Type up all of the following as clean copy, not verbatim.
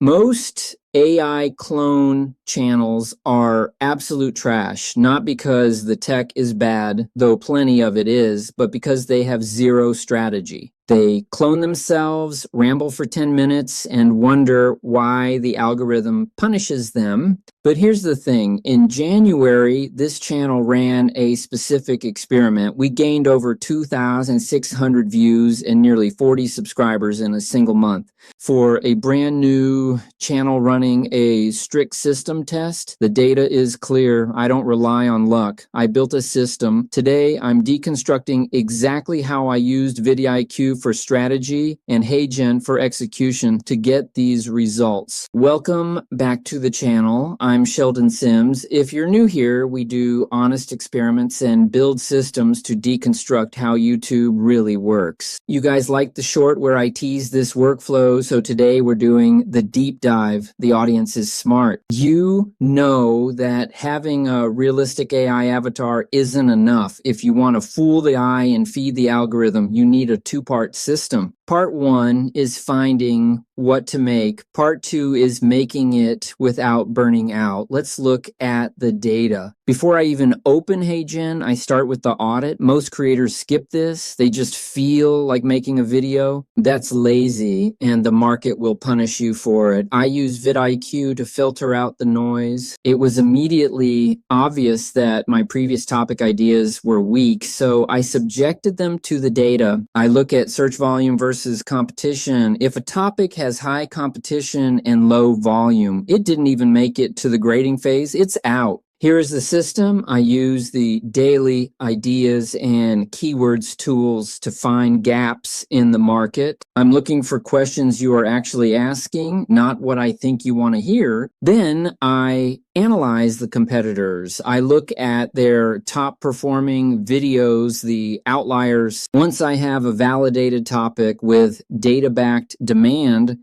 Most AI clone channels are absolute trash, not because the tech is bad, though plenty of it is, but because they have zero strategy. They clone themselves, ramble for 10 minutes, and wonder why the algorithm punishes them. But here's the thing. In January, this channel ran a specific experiment. We gained over 2,600 views and nearly 40 subscribers in a single month. For a brand new channel running a strict system test, the data is clear. I don't rely on luck. I built a system. Today, I'm deconstructing exactly how I used vidIQ for strategy and HeyGen for execution to get these results. Welcome back to the channel. I'm Sheldon Sims. If you're new here, we do honest experiments and build systems to deconstruct how YouTube really works. You guys like the short where I tease this workflow, so today we're doing the deep dive. The audience is smart. You know that having a realistic AI avatar isn't enough. If you want to fool the eye and feed the algorithm, you need a two-part system. Part one is finding what to make. Part two is making it without burning out. Let's look at the data. Before I even open HeyGen, I start with the audit. Most creators skip this. They just feel like making a video. That's lazy, and the market will punish you for it. I use vidIQ to filter out the noise. It was immediately obvious that my previous topic ideas were weak, so I subjected them to the data. I look at search volume versus competition. If a topic has high competition and low volume, it didn't even make it to the grading phase. It's out. Here is the system. I use the daily ideas and keywords tools to find gaps in the market. I'm looking for questions you are actually asking, not what I think you want to hear. Then I analyze the competitors. I look at their top performing videos, the outliers. Once I have a validated topic with data-backed demand,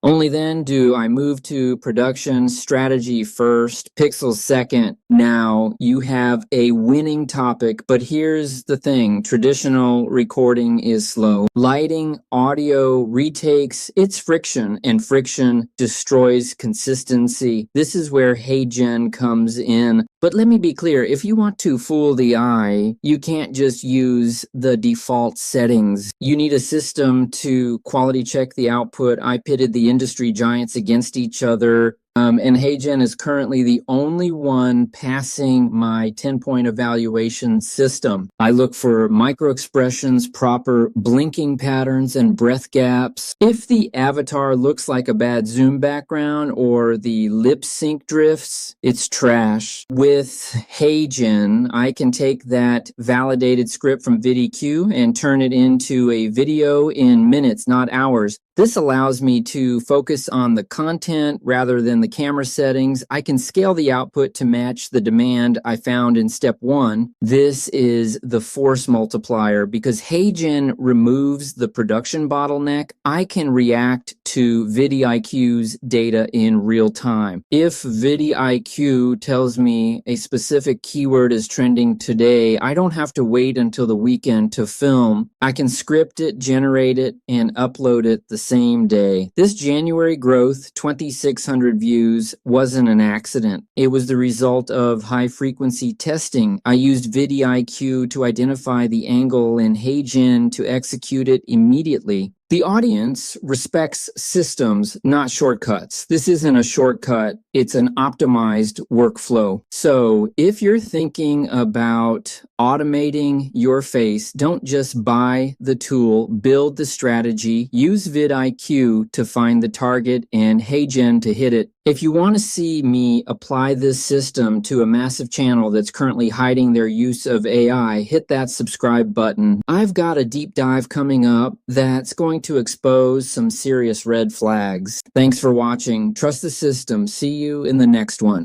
only then do I move to production, strategy first, pixels second. Now you have a winning topic, but here's the thing. Traditional recording is slow. Lighting, audio, retakes, it's friction, and friction destroys consistency. This is where HeyGen comes in. But let me be clear, if you want to fool the eye, you can't just use the default settings. You need a system to quality check the output. I pitted the industry giants against each other. And HeyGen is currently the only one passing my 10-point evaluation system. I look for micro expressions, proper blinking patterns, and breath gaps. If the avatar looks like a bad zoom background or the lip sync drifts, it's trash. With HeyGen, I can take that validated script from vidIQ and turn it into a video in minutes, not hours. This allows me to focus on the content rather than the camera settings. I can scale the output to match the demand I found in step one. This is the force multiplier. Because HeyGen removes the production bottleneck, I can react to vidIQ's data in real time. If vidIQ tells me a specific keyword is trending today, I don't have to wait until the weekend to film. I can script it, generate it, and upload it the same day. This January growth, 2,600 views, wasn't an accident. It was the result of high-frequency testing. I used vidIQ to identify the angle and HeyGen to execute it immediately. The audience respects systems, not shortcuts. This isn't a shortcut. It's an optimized workflow. So if you're thinking about automating your face, don't just buy the tool, build the strategy, use vidIQ to find the target and HeyGen to hit it. If you want to see me apply this system to a massive channel that's currently hiding their use of AI, hit that subscribe button. I've got a deep dive coming up that's going to expose some serious red flags. Thanks for watching. Trust the system. See you in the next one.